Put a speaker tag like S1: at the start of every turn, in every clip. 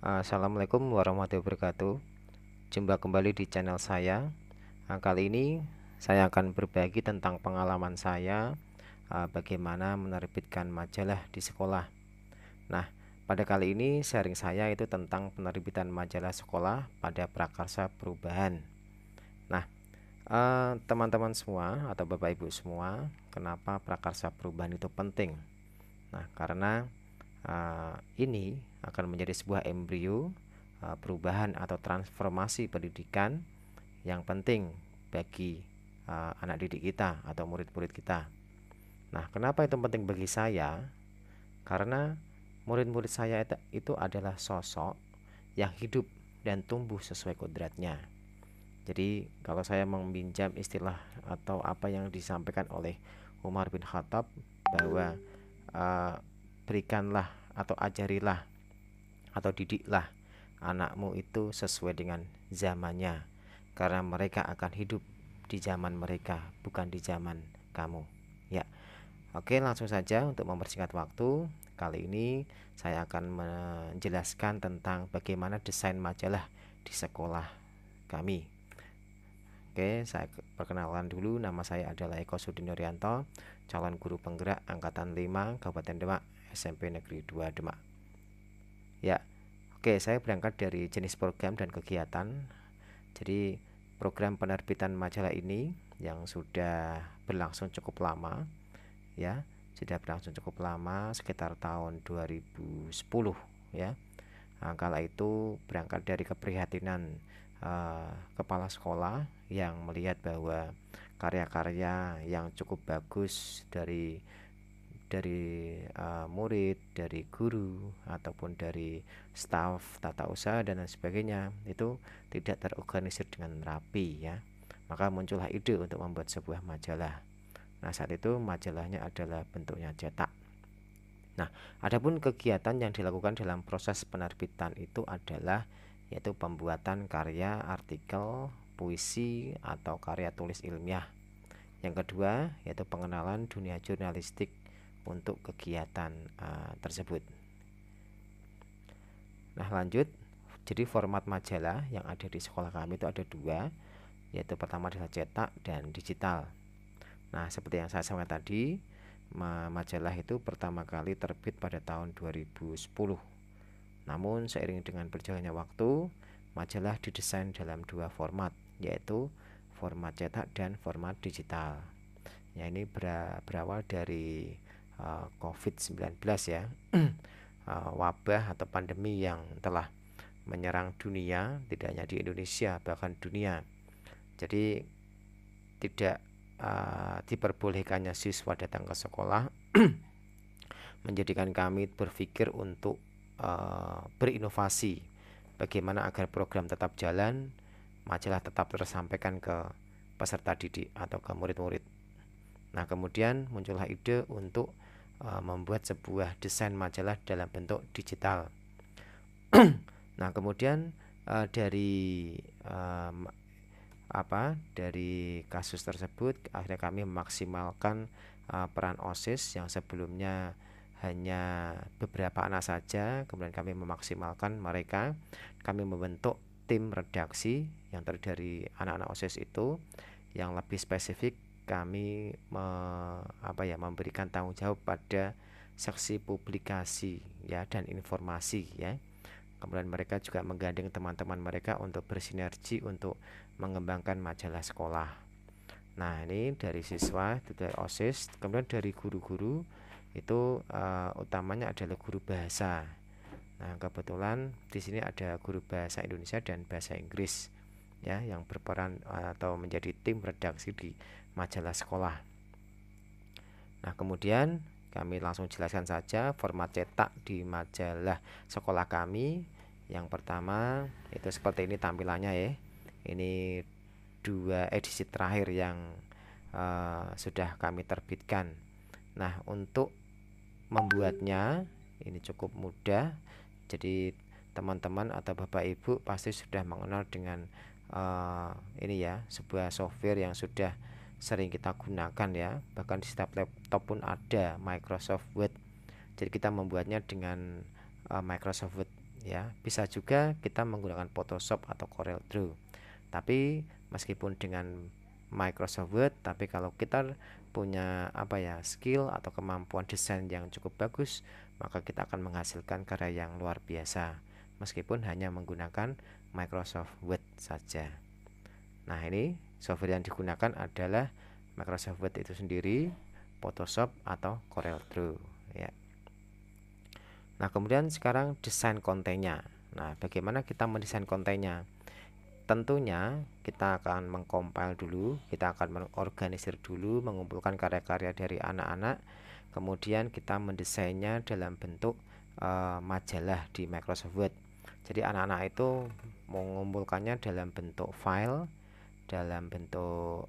S1: Assalamualaikum warahmatullahi wabarakatuh. Jumpa kembali di channel saya. Kali ini saya akan berbagi tentang pengalaman saya bagaimana menerbitkan majalah di sekolah. Nah, pada kali ini sharing saya itu tentang penerbitan majalah sekolah pada Prakarsa Perubahan. Nah, teman-teman semua atau Bapak Ibu semua, kenapa Prakarsa Perubahan itu penting? Nah, karena ini akan menjadi sebuah embrio perubahan atau transformasi pendidikan yang penting bagi anak didik kita atau murid-murid kita. Nah, kenapa itu penting bagi saya? Karena murid-murid saya itu adalah sosok yang hidup dan tumbuh sesuai kodratnya. Jadi, kalau saya meminjam istilah atau apa yang disampaikan oleh Umar bin Khattab bahwa uh, berikanlah atau ajarilah atau didiklah anakmu itu sesuai dengan zamannya, karena mereka akan hidup di zaman mereka, bukan di zaman kamu. Ya, oke, langsung saja untuk mempersingkat waktu. Kali ini saya akan menjelaskan tentang bagaimana desain majalah di sekolah kami. Oke, saya perkenalkan dulu. Nama saya adalah Eko Sudinuryanto, calon guru penggerak angkatan 5 Kabupaten Demak, SMP Negeri 2 Demak. Ya, oke, saya berangkat dari jenis program dan kegiatan. Jadi, program penerbitan majalah ini yang sudah berlangsung cukup lama, ya, sudah berlangsung cukup lama, sekitar tahun 2010, ya. Nah, kala itu berangkat dari keprihatinan kepala sekolah yang melihat bahwa karya-karya yang cukup bagus dari murid, dari guru ataupun dari staf tata usaha dan lain sebagainya itu tidak terorganisir dengan rapi, ya. Maka muncullah ide untuk membuat sebuah majalah. Nah, saat itu majalahnya adalah bentuknya cetak. Nah, adapun kegiatan yang dilakukan dalam proses penerbitan itu adalah yaitu pembuatan karya artikel, puisi atau karya tulis ilmiah. Yang kedua yaitu pengenalan dunia jurnalistik untuk kegiatan tersebut. Nah, lanjut. Jadi format majalah yang ada di sekolah kami itu ada dua, yaitu pertama adalah cetak dan digital. Nah, seperti yang saya sampaikan tadi, majalah itu pertama kali terbit pada tahun 2010. Namun seiring dengan berjalannya waktu, majalah didesain dalam dua format, yaitu format cetak dan format digital. Ya, ini berawal dari COVID-19, ya. Wabah atau pandemi yang telah menyerang dunia, tidak hanya di Indonesia bahkan dunia. Jadi tidak diperbolehkannya siswa datang ke sekolah menjadikan kami berpikir untuk berinovasi bagaimana agar program tetap jalan, majalah tetap tersampaikan ke peserta didik atau ke murid-murid. Nah, kemudian muncullah ide untuk membuat sebuah desain majalah dalam bentuk digital. Nah, kemudian dari dari kasus tersebut akhirnya kami memaksimalkan peran OSIS yang sebelumnya hanya beberapa anak saja, kemudian kami memaksimalkan mereka. Kami membentuk tim redaksi yang terdiri dari anak-anak OSIS itu, yang lebih spesifik kami memberikan tanggung jawab pada seksi publikasi, ya, dan informasi, ya. Kemudian mereka juga menggandeng teman-teman mereka untuk bersinergi untuk mengembangkan majalah sekolah. Nah, ini dari siswa, itu dari OSIS, kemudian dari guru-guru itu utamanya adalah guru bahasa. Nah, kebetulan di sini ada guru bahasa Indonesia dan bahasa Inggris, ya, yang berperan atau menjadi tim redaksi di majalah sekolah. Nah, kemudian kami langsung jelaskan saja format cetak di majalah sekolah kami. Yang pertama itu seperti ini tampilannya, ya. Ini dua edisi terakhir yang sudah kami terbitkan. Nah, untuk membuatnya ini cukup mudah. Jadi teman-teman atau Bapak Ibu pasti sudah mengenal dengan ini, ya, sebuah software yang sudah sering kita gunakan, ya. Bahkan di setiap laptop pun ada Microsoft Word. Jadi kita membuatnya dengan Microsoft Word ya. Bisa juga kita menggunakan Photoshop atau Corel Draw. Tapi meskipun dengan Microsoft Word, tapi kalau kita punya skill atau kemampuan desain yang cukup bagus, maka kita akan menghasilkan karya yang luar biasa meskipun hanya menggunakan Microsoft Word saja. Nah, ini software yang digunakan adalah Microsoft Word itu sendiri, Photoshop atau Corel Draw, ya. Nah, kemudian sekarang desain kontennya. Nah, bagaimana kita mendesain kontennya? Tentunya kita akan mengcompile dulu, kita akan mengorganisir dulu, mengumpulkan karya-karya dari anak-anak, kemudian kita mendesainnya dalam bentuk majalah di Microsoft Word. Jadi anak-anak itu mengumpulkannya dalam bentuk file, dalam bentuk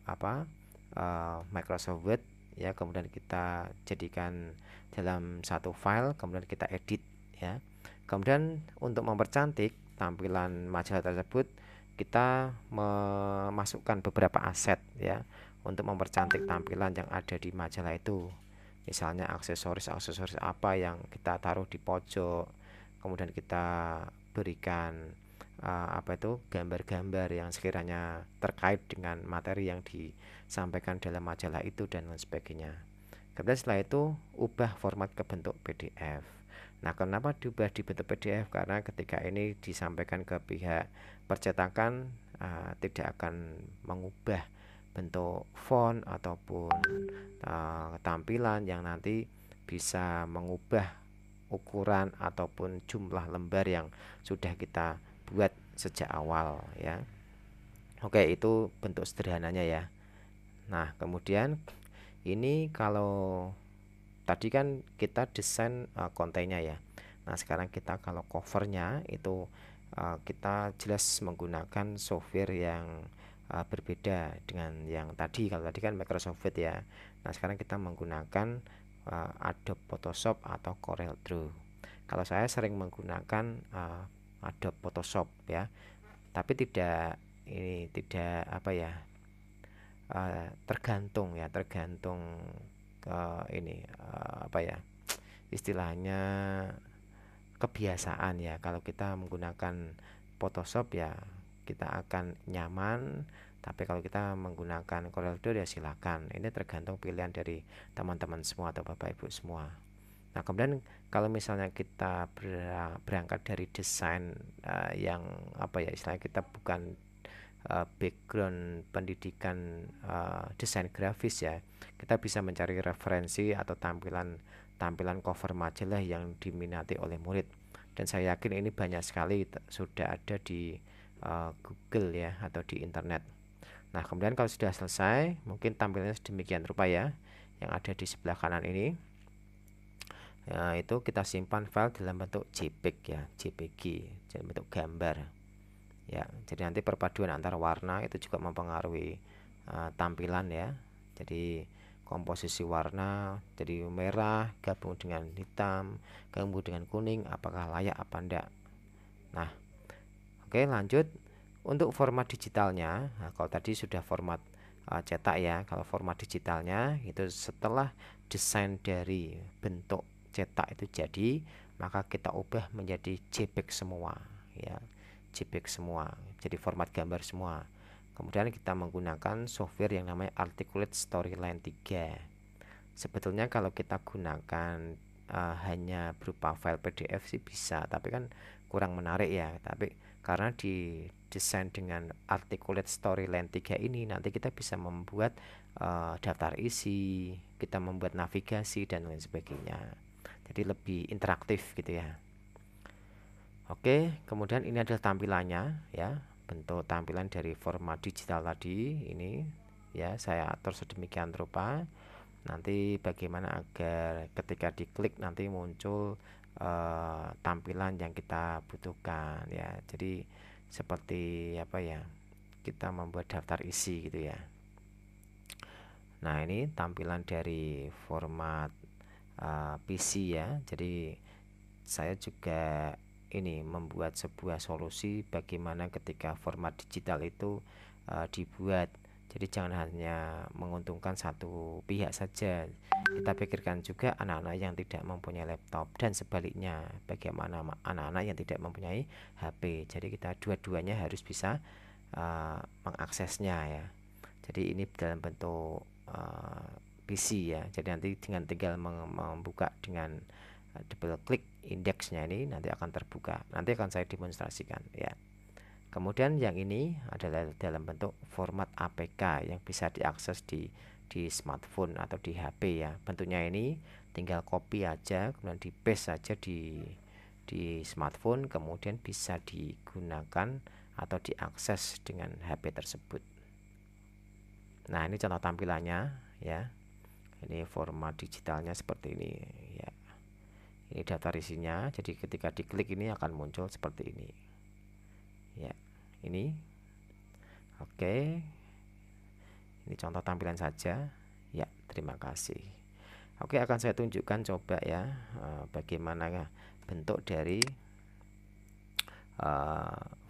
S1: Microsoft Word, ya. Kemudian kita jadikan dalam satu file, kemudian kita edit, ya. Kemudian untuk mempercantik tampilan majalah tersebut, kita memasukkan beberapa aset, ya, untuk mempercantik tampilan yang ada di majalah itu. Misalnya aksesoris apa yang kita taruh di pojok, kemudian kita berikan gambar-gambar yang sekiranya terkait dengan materi yang disampaikan dalam majalah itu dan lain sebagainya. Kemudian setelah itu ubah format ke bentuk PDF. Nah, kenapa diubah di bentuk PDF? Karena ketika ini disampaikan ke pihak percetakan, tidak akan mengubah bentuk font ataupun tampilan yang nanti bisa mengubah ukuran ataupun jumlah lembar yang sudah kita buat sejak awal, ya. Oke, itu bentuk sederhananya, ya. Nah, kemudian ini kalau tadi kan kita desain kontennya, ya. Nah, sekarang kita kalau covernya itu kita jelas menggunakan software yang berbeda dengan yang tadi. Kalau tadi kan Microsoft Word, ya. Nah, sekarang kita menggunakan Adobe Photoshop atau Corel Draw. Kalau saya sering menggunakan Adobe Photoshop, ya. Tapi tidak tergantung, ya, tergantung istilahnya kebiasaan, ya. Kalau kita menggunakan Photoshop, ya, kita akan nyaman, tapi kalau kita menggunakan Corel Draw, ya silakan. Ini tergantung pilihan dari teman-teman semua atau Bapak Ibu semua. Nah, kemudian kalau misalnya kita berangkat dari desain yang istilahnya kita bukan background pendidikan desain grafis, ya, kita bisa mencari referensi atau tampilan cover majalah yang diminati oleh murid, dan saya yakin ini banyak sekali sudah ada di Google, ya, atau di internet. Nah, kemudian kalau sudah selesai, mungkin tampilannya sedemikian rupa, ya, yang ada di sebelah kanan ini. Itu kita simpan file dalam bentuk JPEG, ya, JPG, dalam bentuk gambar, ya. Jadi nanti perpaduan antara warna itu juga mempengaruhi tampilan, ya. Jadi komposisi warna jadi merah gabung dengan hitam, gabung dengan kuning, apakah layak apa enggak. Nah, oke, lanjut untuk format digitalnya. Nah, kalau tadi sudah format cetak, ya. Kalau format digitalnya itu setelah desain dari bentuk cetak itu jadi, maka kita ubah menjadi JPEG semua, ya. JPEG semua, jadi format gambar semua. Kemudian kita menggunakan software yang namanya Articulate Storyline 3. Sebetulnya kalau kita gunakan hanya berupa file PDF sih bisa, tapi kan kurang menarik, ya. Tapi karena di desain dengan Articulate Storyline 3 ini, nanti kita bisa membuat daftar isi, kita membuat navigasi dan lain sebagainya. Jadi lebih interaktif, gitu, ya. Oke, kemudian ini adalah tampilannya, ya. Bentuk tampilan dari format digital tadi ini, ya, saya atur sedemikian rupa. Nanti bagaimana agar ketika diklik nanti muncul tampilan yang kita butuhkan, ya. Jadi seperti kita membuat daftar isi, gitu, ya. Nah, ini tampilan dari format PC, ya. Jadi saya juga ini membuat sebuah solusi bagaimana ketika format digital itu dibuat. Jadi jangan hanya menguntungkan satu pihak saja. Kita pikirkan juga anak-anak yang tidak mempunyai laptop, dan sebaliknya bagaimana anak-anak yang tidak mempunyai HP. Jadi kita dua-duanya harus bisa mengaksesnya ya. Jadi ini dalam bentuk PC ya. Jadi nanti dengan tinggal membuka dengan double klik indeksnya, ini nanti akan terbuka. Nanti akan saya demonstrasikan ya. Kemudian yang ini adalah dalam bentuk format APK yang bisa diakses di smartphone atau di HP ya. Bentuknya ini tinggal copy aja, kemudian di paste saja di smartphone, kemudian bisa digunakan atau diakses dengan HP tersebut. Nah, ini contoh tampilannya ya. Ini format digitalnya seperti ini ya. Ini daftar isinya. Jadi ketika diklik ini akan muncul seperti ini. Ya, ini oke. Ini contoh tampilan saja ya. Terima kasih. Oke, akan saya tunjukkan coba ya bagaimana bentuk dari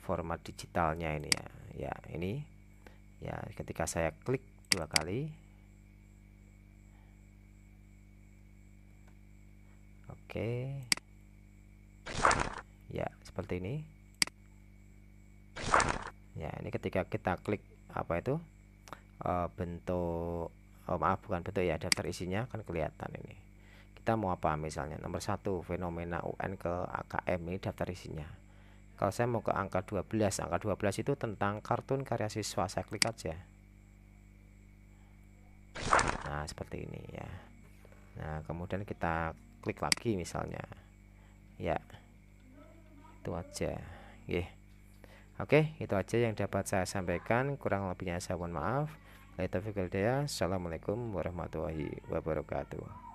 S1: format digitalnya ini ya. Ya, ini ya, ketika saya klik 2 kali, oke ya, seperti ini ya. Ini ketika kita klik apa itu bentuk maaf, bukan bentuk ya, daftar isinya kan kelihatan. Ini kita mau apa, misalnya nomor 1 fenomena UN ke AKM, ini daftar isinya. Kalau saya mau ke angka 12, angka 12 itu tentang kartun karya siswa, saya klik aja. Nah, seperti ini ya. Nah, kemudian kita klik lagi misalnya ya, itu aja. Oke, itu aja yang dapat saya sampaikan. Kurang lebihnya saya mohon maaf. Assalamualaikum warahmatullahi wabarakatuh.